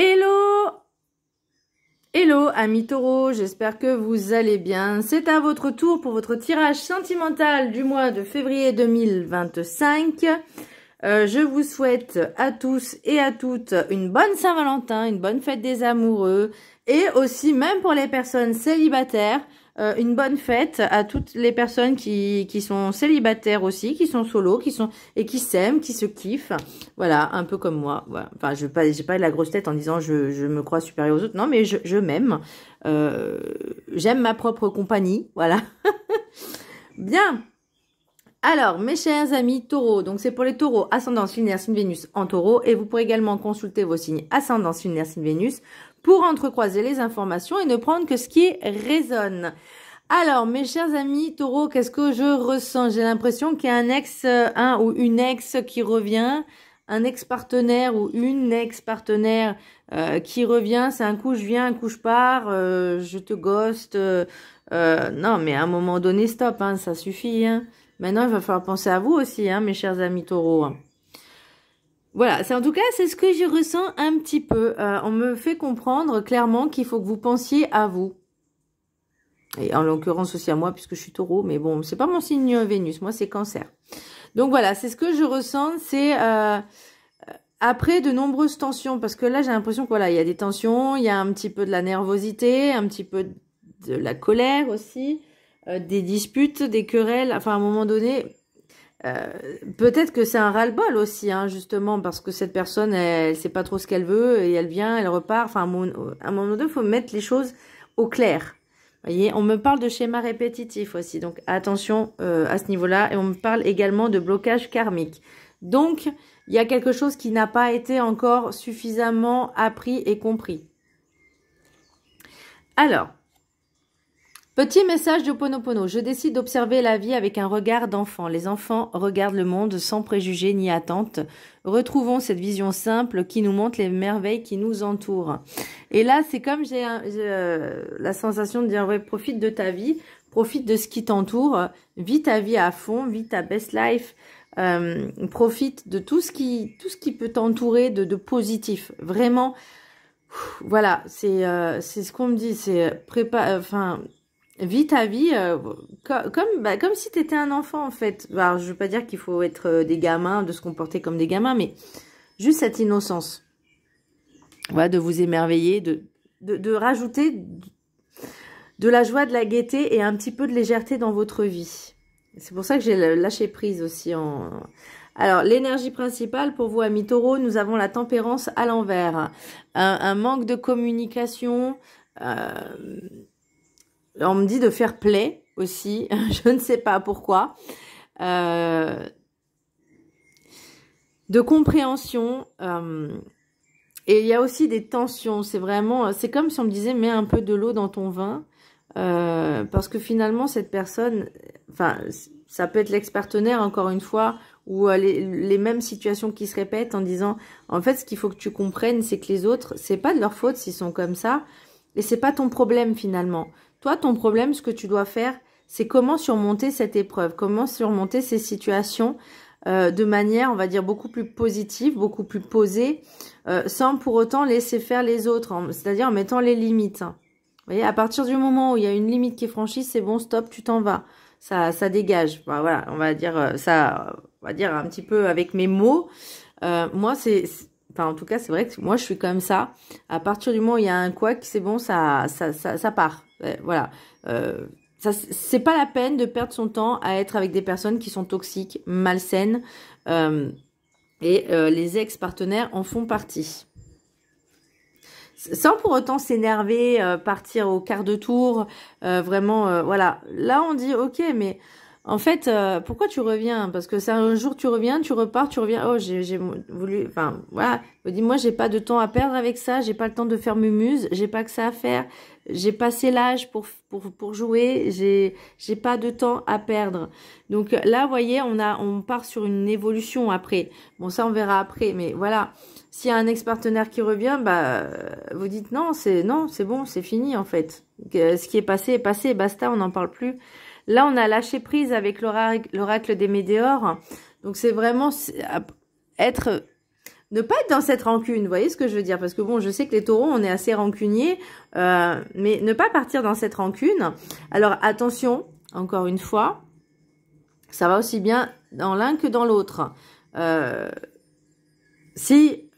Hello! Hello amis taureaux, j'espère que vous allez bien. C'est à votre tour pour votre tirage sentimental du mois de février 2025. Je vous souhaite à tous et à toutes une bonne Saint-Valentin, une bonne fête des amoureux et aussi même pour les personnes célibataires, une bonne fête à toutes les personnes qui sont célibataires aussi, qui sont solos, qui s'aiment, qui se kiffent. Voilà, un peu comme moi. Voilà. Enfin, j'ai pas la grosse tête en disant je me crois supérieure aux autres. Non, mais je m'aime. J'aime ma propre compagnie. Voilà. Bien. Alors, mes chers amis taureaux, donc c'est pour les taureaux, ascendant, lunaire, signe Vénus en taureau, et vous pourrez également consulter vos signes ascendant, lunaire, signe Vénus pour entrecroiser les informations et ne prendre que ce qui résonne. Alors, mes chers amis taureaux, qu'est-ce que je ressens? J'ai l'impression qu'il y a un ou une ex qui revient, un ex-partenaire ou une ex-partenaire qui revient, c'est un coup je viens, un coup je pars, je te ghost, non mais à un moment donné, stop, hein, ça suffit, hein. Maintenant, il va falloir penser à vous aussi, hein, mes chers amis taureaux. Voilà, en tout cas, c'est ce que je ressens un petit peu. On me fait comprendre clairement qu'il faut que vous pensiez à vous. Et en l'occurrence aussi à moi, puisque je suis taureau. Mais bon, c'est pas mon signe Vénus, moi c'est cancer. Donc voilà, c'est ce que je ressens. C'est après de nombreuses tensions. Parce que là, j'ai l'impression que voilà, il y a des tensions, il y a un petit peu de la nervosité, un petit peu de la colère aussi. Des disputes, des querelles, enfin à un moment donné, peut-être que c'est un ras-le-bol aussi, hein, justement, parce que cette personne, elle sait pas trop ce qu'elle veut, et elle vient, elle repart, enfin à un moment donné, il faut mettre les choses au clair. Vous voyez, on me parle de schéma répétitif aussi, donc attention à ce niveau-là, et on me parle également de blocage karmique. Donc, il y a quelque chose qui n'a pas été encore suffisamment appris et compris. Alors, petit message de Ho'oponopono. Je décide d'observer la vie avec un regard d'enfant. Les enfants regardent le monde sans préjugés ni attentes. Retrouvons cette vision simple qui nous montre les merveilles qui nous entourent. Et là, c'est comme j'ai la sensation de dire, ouais, profite de ta vie, profite de ce qui t'entoure, vis ta vie à fond, vis ta best life, profite de tout ce qui peut t'entourer de positif. Vraiment, voilà, c'est ce qu'on me dit, c'est vis ta vie comme si tu étais un enfant, en fait. Alors, je veux pas dire qu'il faut être des gamins, de se comporter comme des gamins, mais juste cette innocence. Voilà, de vous émerveiller, de rajouter de la joie, de la gaieté et un petit peu de légèreté dans votre vie. C'est pour ça que j'ai lâché prise aussi. Alors, l'énergie principale pour vous, amis taureaux, nous avons la tempérance à l'envers. Un manque de communication. On me dit de faire play aussi, je ne sais pas pourquoi. De compréhension. Et il y a aussi des tensions. C'est vraiment, c'est comme si on me disait, mets un peu de l'eau dans ton vin. Parce que finalement, cette personne, enfin, ça peut être l'ex-partenaire, encore une fois, ou les mêmes situations qui se répètent en disant, en fait, ce qu'il faut que tu comprennes, c'est que les autres, c'est pas de leur faute s'ils sont comme ça. Et c'est pas ton problème finalement. Toi, ton problème, ce que tu dois faire, c'est comment surmonter cette épreuve, comment surmonter ces situations de manière, on va dire, beaucoup plus positive, beaucoup plus posée, sans pour autant laisser faire les autres, c'est-à-dire en mettant les limites. Vous voyez, à partir du moment où il y a une limite qui est franchie, c'est bon, stop, tu t'en vas. Ça dégage. Enfin, voilà, on va dire ça, on va dire un petit peu avec mes mots. Moi, enfin, en tout cas, c'est vrai que moi, je suis comme ça. À partir du moment où il y a un couac, c'est bon, ça part. Voilà. C'est pas la peine de perdre son temps à être avec des personnes qui sont toxiques, malsaines. Et les ex-partenaires en font partie. Sans pour autant s'énerver, partir au quart de tour, vraiment, voilà. Là, on dit, ok, mais... En fait, pourquoi tu reviens? Parce que c'est un jour tu reviens, tu repars, tu reviens. Oh, j'ai voulu... Enfin, voilà. Dis-moi, j'ai pas de temps à perdre avec ça. J'ai pas le temps de faire mumuse. J'ai pas que ça à faire. J'ai passé l'âge pour jouer. J'ai pas de temps à perdre. Donc là, vous voyez, on part sur une évolution après. Bon, ça, on verra après. Mais voilà. S'il y a un ex-partenaire qui revient, bah, vous dites non, c'est bon, c'est fini, en fait. Ce qui est passé, basta, on n'en parle plus. Là, on a lâché prise avec l'oracle des Médéors. Donc, c'est vraiment être ne pas être dans cette rancune, vous voyez ce que je veux dire? Parce que bon, je sais que les taureaux, on est assez rancuniers, mais ne pas partir dans cette rancune. Alors attention, encore une fois, ça va aussi bien dans l'un que dans l'autre. Si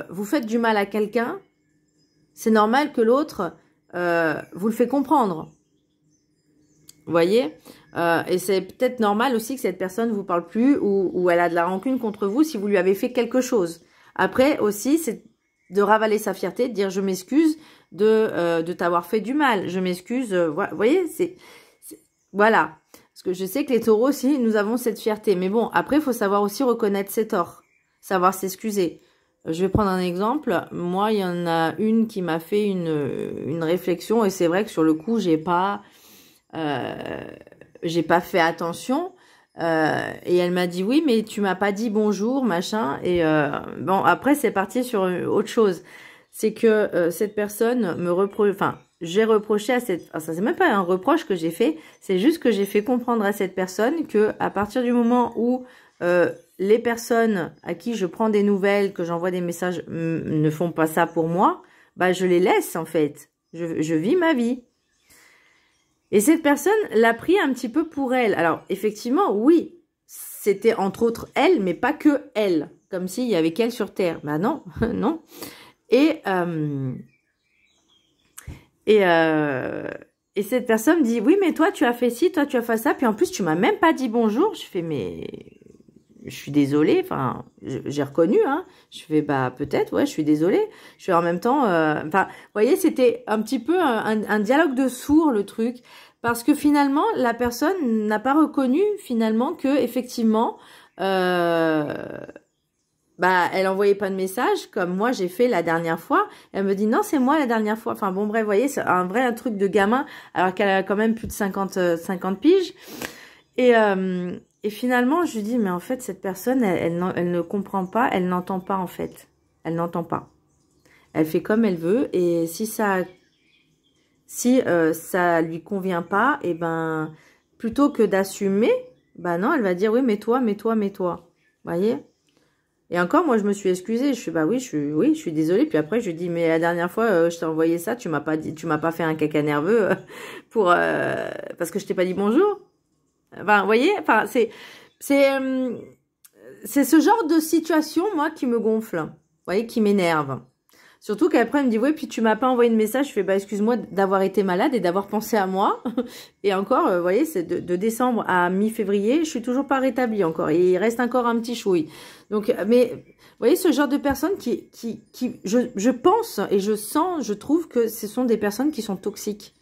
vous faites du mal à quelqu'un, c'est normal que l'autre vous le fait comprendre. Vous voyez, et c'est peut-être normal aussi que cette personne vous parle plus ou elle a de la rancune contre vous si vous lui avez fait quelque chose. Après aussi, c'est de ravaler sa fierté, de dire je m'excuse de t'avoir fait du mal. Je m'excuse, vous voyez, voilà. Parce que je sais que les taureaux aussi, nous avons cette fierté. Mais bon, après, il faut savoir aussi reconnaître ses torts, savoir s'excuser. Je vais prendre un exemple. Moi, il y en a une qui m'a fait une réflexion et c'est vrai que sur le coup, j'ai pas fait attention et elle m'a dit oui mais tu m'as pas dit bonjour machin et bon après c'est parti sur autre chose, c'est que cette personne me reproche, enfin j'ai reproché à cette, ça c'est même pas un reproche que j'ai fait, c'est juste que j'ai fait comprendre à cette personne que à partir du moment où les personnes à qui je prends des nouvelles, que j'envoie des messages ne font pas ça pour moi, bah je les laisse en fait, je vis ma vie. Et cette personne l'a pris un petit peu pour elle. Alors, effectivement, oui, c'était entre autres elle, mais pas que elle. Comme s'il y avait qu'elle sur Terre. Bah non, non. Et cette personne me dit, oui, mais toi, tu as fait ci, toi, tu as fait ça. Puis en plus, tu m'as même pas dit bonjour. Je fais, mais je suis désolée. Enfin, j'ai reconnu, hein. Je fais, bah peut-être, ouais, je suis désolée. Je fais en même temps, enfin, vous voyez, c'était un petit peu un dialogue de sourds, le truc. Parce que finalement, la personne n'a pas reconnu finalement que effectivement, bah, elle envoyait pas de message comme moi j'ai fait la dernière fois. Elle me dit non, c'est moi la dernière fois. Enfin bon, bref, vous voyez, c'est un vrai truc de gamin alors qu'elle a quand même plus de 50 piges. Et finalement, je lui dis mais en fait cette personne, elle ne comprend pas, elle n'entend pas en fait, elle n'entend pas. Elle fait comme elle veut et si ça lui convient pas, et ben plutôt que d'assumer, bah non, elle va dire oui mais toi, voyez. Et encore, moi, je me suis excusée. Je suis, bah oui, je suis désolée. Puis après, je lui dis, mais la dernière fois, je t'ai envoyé ça, tu m'as pas fait un caca nerveux parce que je t'ai pas dit bonjour. Enfin, vous voyez, enfin, c'est ce genre de situation, moi, qui me gonfle. Vous voyez, qui m'énerve. Surtout qu'après, elle me dit, oui, puis tu m'as pas envoyé de message. Je fais, bah, excuse-moi d'avoir été malade et d'avoir pensé à moi. Et encore, vous voyez, c'est de décembre à mi-février, je suis toujours pas rétablie encore. Et il reste encore un petit chouille. Donc, mais, vous voyez, ce genre de personnes je pense et je sens, je trouve que ce sont des personnes qui sont toxiques.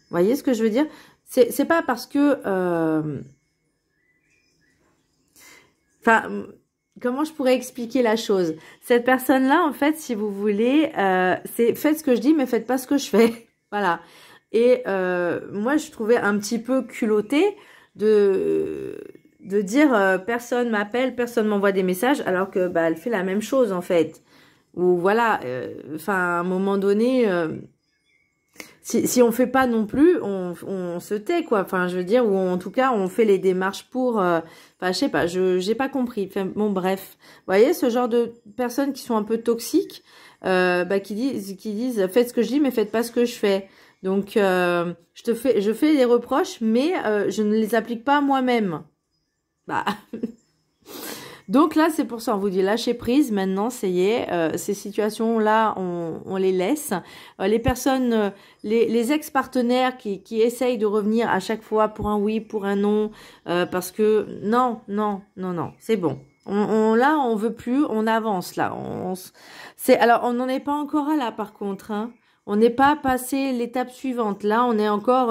Vous voyez ce que je veux dire? C'est pas parce que, enfin, comment je pourrais expliquer la chose? Cette personne-là, en fait, si vous voulez, c'est faites ce que je dis, mais faites pas ce que je fais. Voilà. Et moi, je trouvais un petit peu culotté de dire personne m'appelle, personne m'envoie des messages, alors que bah elle fait la même chose en fait. Ou voilà, enfin à un moment donné, si on fait pas non plus, on se tait quoi. Enfin je veux dire, ou en tout cas on fait les démarches pour. Enfin je sais pas, j'ai pas compris. Enfin, bon bref, vous voyez ce genre de personnes qui sont un peu toxiques, bah qui disent faites ce que je dis mais faites pas ce que je fais. Donc je fais des reproches mais je ne les applique pas moi-même. Bah. Donc là, c'est pour ça, on vous dit lâcher prise. Maintenant, ça y est, ces situations-là, on les laisse. Les personnes, les ex-partenaires qui essayent de revenir à chaque fois pour un oui, pour un non, parce que non, c'est bon. Là, on veut plus, on avance là. Alors, on n'en est pas encore là, par contre. Hein. On n'est pas passé l'étape suivante. Là, on est encore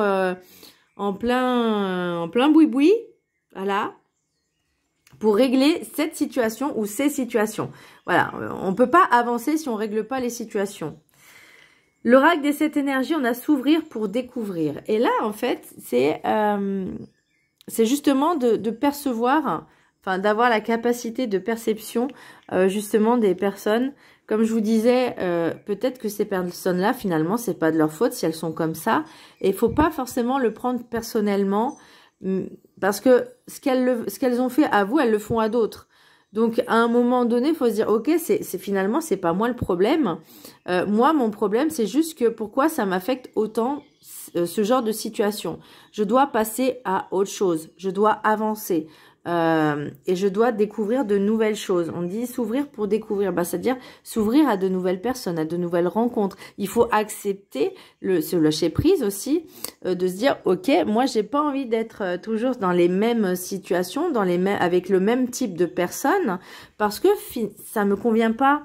en plein boui-boui. Voilà. Pour régler cette situation ou ces situations. Voilà, on ne peut pas avancer si on ne règle pas les situations. L'oracle des 7 énergies, on a s'ouvrir pour découvrir. Et là, en fait, c'est justement de percevoir, enfin d'avoir la capacité de perception justement des personnes. Comme je vous disais, peut-être que ces personnes-là, finalement, c'est pas de leur faute si elles sont comme ça. Et il ne faut pas forcément le prendre personnellement. Parce que ce qu'elles ont fait à vous, elles le font à d'autres. Donc, à un moment donné, il faut se dire, ok, finalement, c'est pas moi le problème. Moi, mon problème, c'est juste que pourquoi ça m'affecte autant ce genre de situation. Je dois passer à autre chose. Je dois avancer. Et je dois découvrir de nouvelles choses. On dit s'ouvrir pour découvrir. Bah, c'est-à-dire s'ouvrir à de nouvelles personnes, à de nouvelles rencontres. Il faut accepter se lâcher prise aussi, de se dire, ok, moi, j'ai pas envie d'être toujours dans les mêmes situations, avec le même type de personnes, parce que ça me convient pas.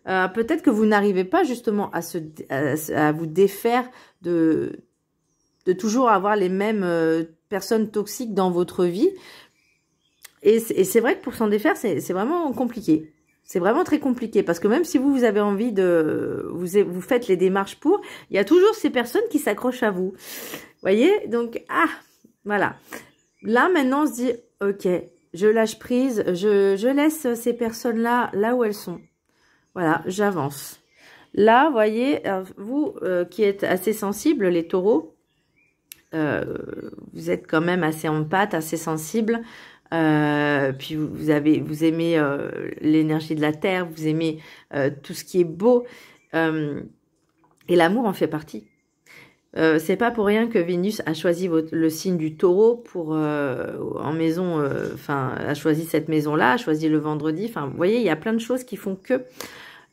Peut-être que vous n'arrivez pas justement à vous défaire de toujours avoir les mêmes personnes toxiques dans votre vie. Et c'est vrai que pour s'en défaire, c'est vraiment compliqué. C'est vraiment très compliqué parce que même si vous avez envie vous faites les démarches pour, il y a toujours ces personnes qui s'accrochent à vous. Voyez? Donc, voilà. Là, maintenant, on se dit, ok, je lâche prise, je laisse ces personnes-là là où elles sont. Voilà, j'avance. Là, voyez, vous qui êtes assez sensibles, les taureaux, vous êtes quand même assez empathes, assez sensibles. Puis vous aimez l'énergie de la terre, vous aimez tout ce qui est beau, et l'amour en fait partie. C'est pas pour rien que Vénus a choisi le signe du taureau pour en maison, a choisi cette maison-là, a choisi le vendredi. Enfin, vous voyez, il y a plein de choses qui font que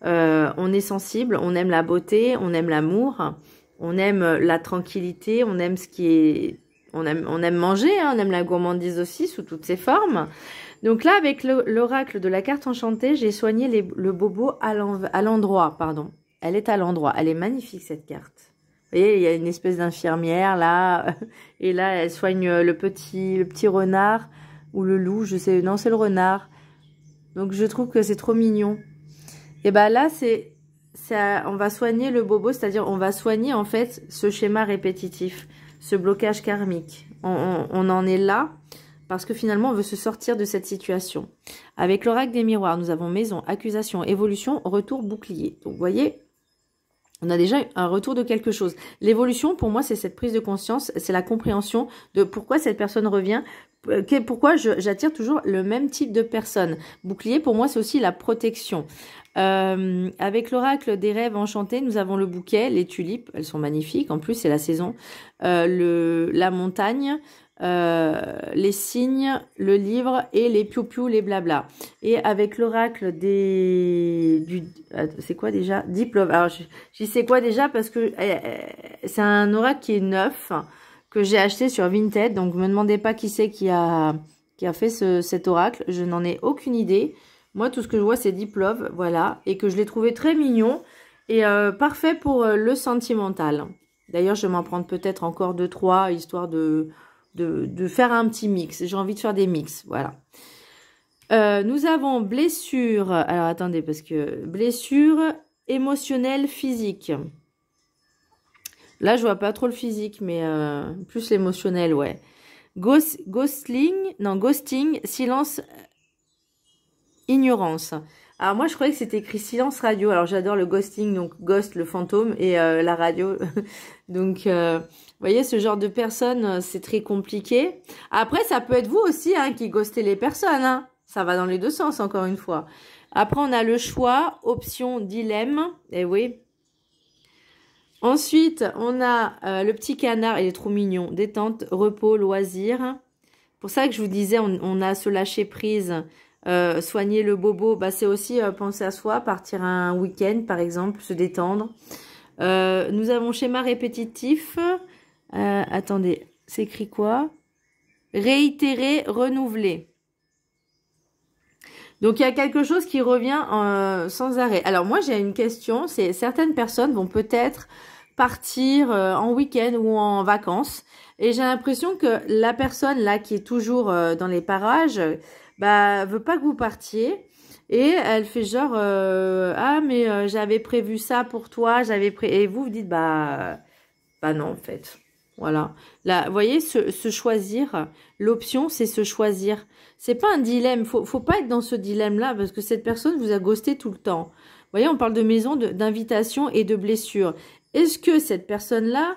on est sensible, on aime la beauté, on aime l'amour, on aime la tranquillité, on aime ce qui est... On aime manger, on aime la gourmandise aussi, sous toutes ses formes. Donc là, avec l'oracle de la carte enchantée, j'ai soigné le bobo à l'endroit, pardon. Elle est à l'endroit. Elle est magnifique, cette carte. Vous voyez, il y a une espèce d'infirmière, là. Et là, elle soigne le petit renard, ou le loup, je sais. Non, c'est le renard. Donc, je trouve que c'est trop mignon. Et ben là, on va soigner le bobo, c'est-à-dire on va soigner, en fait, ce schéma répétitif. Ce blocage karmique. On en est là parce que finalement, on veut se sortir de cette situation. Avec l'oracle des miroirs, nous avons maison, accusation, évolution, retour, bouclier. Donc, vous voyez, on a déjà un retour de quelque chose. L'évolution, pour moi, c'est cette prise de conscience, c'est la compréhension de pourquoi cette personne revient, pourquoi j'attire toujours le même type de personne. Bouclier, pour moi, c'est aussi la protection. Avec l'oracle des rêves enchantés, nous avons le bouquet, les tulipes, elles sont magnifiques, en plus c'est la saison, la montagne, les signes, le livre et les piou-piou, les blabla. Et avec l'oracle c'est quoi déjà? Deep Love. Alors je sais quoi déjà parce que c'est un oracle qui est neuf, que j'ai acheté sur Vinted, donc me demandez pas qui c'est qui a fait cet oracle, je n'en ai aucune idée. Moi, tout ce que je vois, c'est Deep Love, voilà, et que je l'ai trouvé très mignon et parfait pour le sentimental. D'ailleurs, je vais m'en prendre peut-être encore 2-3, histoire de faire un petit mix. J'ai envie de faire des mix, voilà. Nous avons blessure, alors attendez, parce que blessure émotionnelle physique. Là, je vois pas trop le physique, mais plus l'émotionnel, ouais. Ghosting, silence... Ignorance. Alors moi je croyais que c'était écrit silence radio. Alors j'adore le ghosting, donc ghost le fantôme et la radio. Donc vous voyez ce genre de personnes, c'est très compliqué. Après ça peut être vous aussi qui ghostez les personnes. Hein. Ça va dans les deux sens encore une fois. Après on a le choix, option, dilemme. Eh oui. Ensuite on a le petit canard, il est trop mignon. Détente, repos, loisir. Pour ça que je vous disais on a ce lâcher prise. Soigner le bobo, bah, c'est aussi penser à soi, partir un week-end par exemple, se détendre. Nous avons schéma répétitif. Attendez, c'est écrit quoi? Réitérer, renouveler. Donc il y a quelque chose qui revient sans arrêt. Alors moi j'ai une question, c'est certaines personnes vont peut-être partir en week-end ou en vacances et j'ai l'impression que la personne là qui est toujours dans les parages veut pas que vous partiez et elle fait genre ah mais j'avais prévu ça pour toi, et vous dites bah non en fait. Voilà. Là, vous voyez, se choisir, l'option, c'est se choisir. C'est pas un dilemme. Faut pas être dans ce dilemme-là parce que cette personne vous a ghosté tout le temps. Vous voyez, on parle de maison, d'invitation et de blessure. Est-ce que cette personne-là...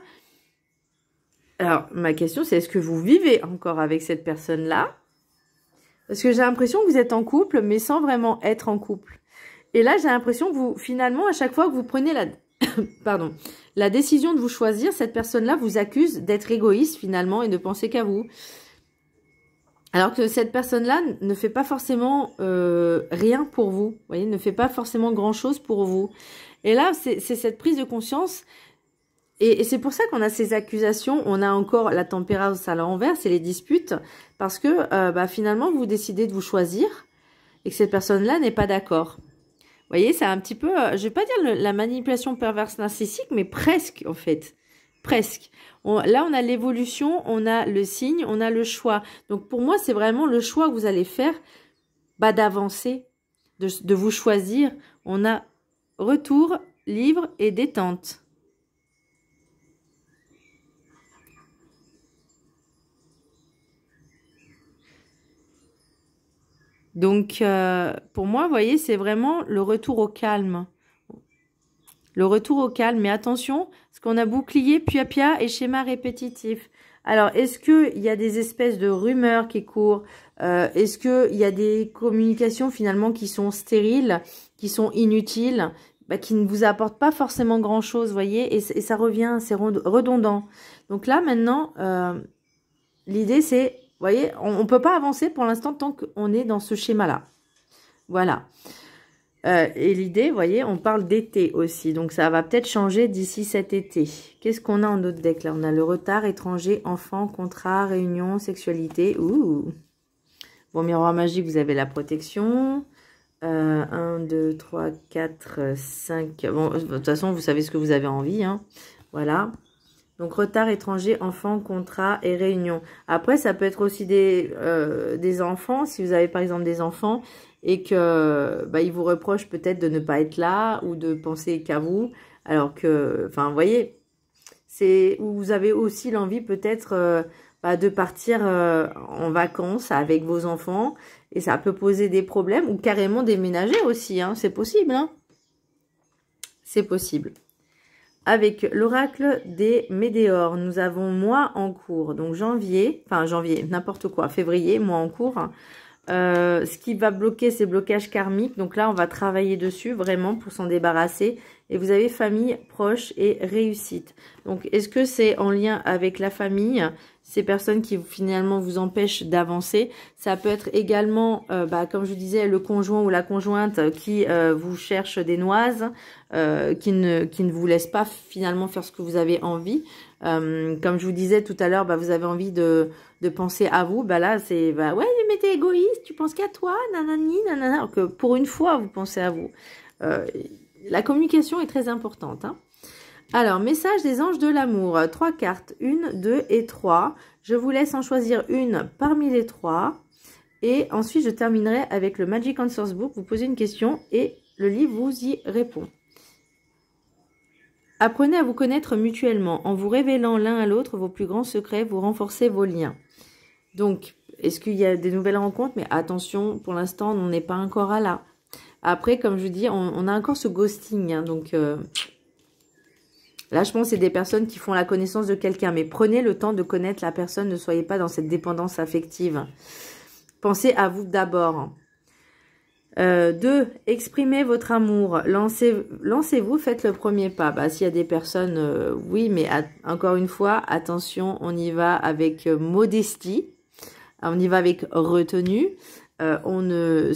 Alors, ma question, c'est est-ce que vous vivez encore avec cette personne-là? Parce que j'ai l'impression que vous êtes en couple, mais sans vraiment être en couple. Et là, j'ai l'impression que vous, finalement, à chaque fois que vous prenez la, pardon, la décision de vous choisir, cette personne-là vous accuse d'être égoïste, finalement, et de penser qu'à vous. Alors que cette personne-là ne fait pas forcément rien pour vous. Vous voyez, ne fait pas forcément grand-chose pour vous. Et là, c'est cette prise de conscience. Et c'est pour ça qu'on a ces accusations. On a encore la tempérance à l'envers, c'est les disputes. Parce que finalement, vous décidez de vous choisir et que cette personne-là n'est pas d'accord. Vous voyez, c'est un petit peu, je vais pas dire la manipulation perverse narcissique, mais presque en fait. Presque. Là, on a l'évolution, on a le signe, on a le choix. Donc, pour moi, c'est vraiment le choix que vous allez faire d'avancer, de vous choisir. On a retour, livre et détente. Donc, pour moi, vous voyez, c'est vraiment le retour au calme. Le retour au calme. Mais attention, parce qu'on a bouclier, pia et schéma répétitif. Alors, est-ce qu'il y a des espèces de rumeurs qui courent? Est-ce qu'il y a des communications finalement qui sont stériles, qui sont inutiles, qui ne vous apportent pas forcément grand-chose, vous voyez? Et ça revient, c'est redondant. Donc là, maintenant, l'idée, c'est, vous voyez, on ne peut pas avancer pour l'instant tant qu'on est dans ce schéma-là. Voilà. Et l'idée, vous voyez, on parle d'été aussi. Donc, ça va peut-être changer d'ici cet été. Qu'est-ce qu'on a en autre deck là? On a le retard, étranger, enfant, contrat, réunion, sexualité. Ouh. Bon, miroir magique, vous avez la protection. 1, 2, 3, 4, 5. Bon, de toute façon, vous savez ce que vous avez envie. Hein. Voilà. Donc, retard, étranger, enfant, contrat et réunion. Après, ça peut être aussi des enfants. Si vous avez par exemple des enfants et que ils vous reprochent peut-être de ne pas être là ou de penser qu'à vous. Alors que, enfin, vous voyez, c'est où vous avez aussi l'envie peut-être de partir en vacances avec vos enfants. Et ça peut poser des problèmes ou carrément déménager aussi. Hein. C'est possible. Hein. C'est possible. Avec l'oracle des météores, nous avons mois en cours. Donc janvier, n'importe quoi, février, mois en cours. Hein. Ce qui va bloquer ces blocages karmiques. Donc là, on va travailler dessus vraiment pour s'en débarrasser. Et vous avez famille, proche et réussite. Donc, est-ce que c'est en lien avec la famille, ces personnes qui finalement vous empêchent d'avancer? Ça peut être également, comme je vous disais, le conjoint ou la conjointe qui vous cherche des noises, qui ne vous laisse pas finalement faire ce que vous avez envie. Comme je vous disais tout à l'heure, vous avez envie de penser à vous. Là, c'est, ouais, mais t'es égoïste, tu penses qu'à toi, nanani, nanana. Alors que pour une fois, vous pensez à vous. La communication est très importante. Hein. Alors, message des anges de l'amour. 3 cartes, 1, 2 et 3. Je vous laisse en choisir une parmi les 3. Et ensuite, je terminerai avec le Magic Answers Book. Vous posez une question et le livre vous y répond. Apprenez à vous connaître mutuellement. En vous révélant l'un à l'autre vos plus grands secrets, vous renforcez vos liens. Donc, est-ce qu'il y a des nouvelles rencontres? Mais attention, pour l'instant, on n'est pas encore à là. Après, comme je vous dis, on a encore ce ghosting. Hein, donc, là, je pense que c'est des personnes qui font la connaissance de quelqu'un. Mais prenez le temps de connaître la personne. Ne soyez pas dans cette dépendance affective. Pensez à vous d'abord. 2. Exprimez votre amour. Lancez-vous, faites le premier pas. S'il y a des personnes, oui, mais encore une fois, attention, on y va avec modestie. On y va avec retenue. On ne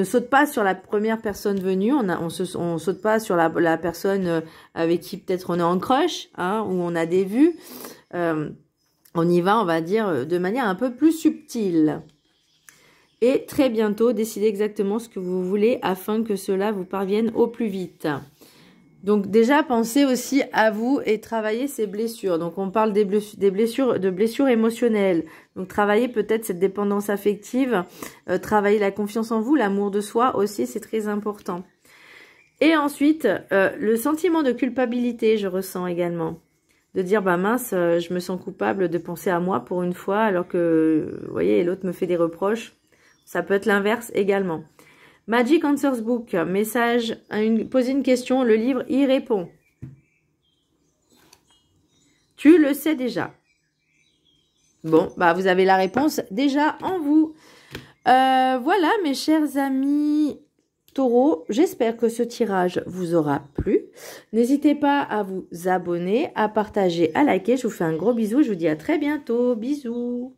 saute pas sur la première personne venue. On saute pas sur la personne avec qui peut-être on est en crush, hein, où on a des vues. On y va, on va dire, de manière un peu plus subtile. Et très bientôt, décidez exactement ce que vous voulez afin que cela vous parvienne au plus vite. Donc déjà, pensez aussi à vous et travaillez ces blessures. Donc on parle de blessures émotionnelles. Donc travaillez peut-être cette dépendance affective, travaillez la confiance en vous, l'amour de soi aussi, c'est très important. Et ensuite, le sentiment de culpabilité, je ressens également. De dire, mince, je me sens coupable de penser à moi pour une fois, alors que, vous voyez, l'autre me fait des reproches. Ça peut être l'inverse également. Magic Answers Book, message, posez une question, le livre y répond. Tu le sais déjà. Bon, vous avez la réponse déjà en vous. Voilà, mes chers amis taureaux, j'espère que ce tirage vous aura plu. N'hésitez pas à vous abonner, à partager, à liker. Je vous fais un gros bisou. Je vous dis à très bientôt. Bisous.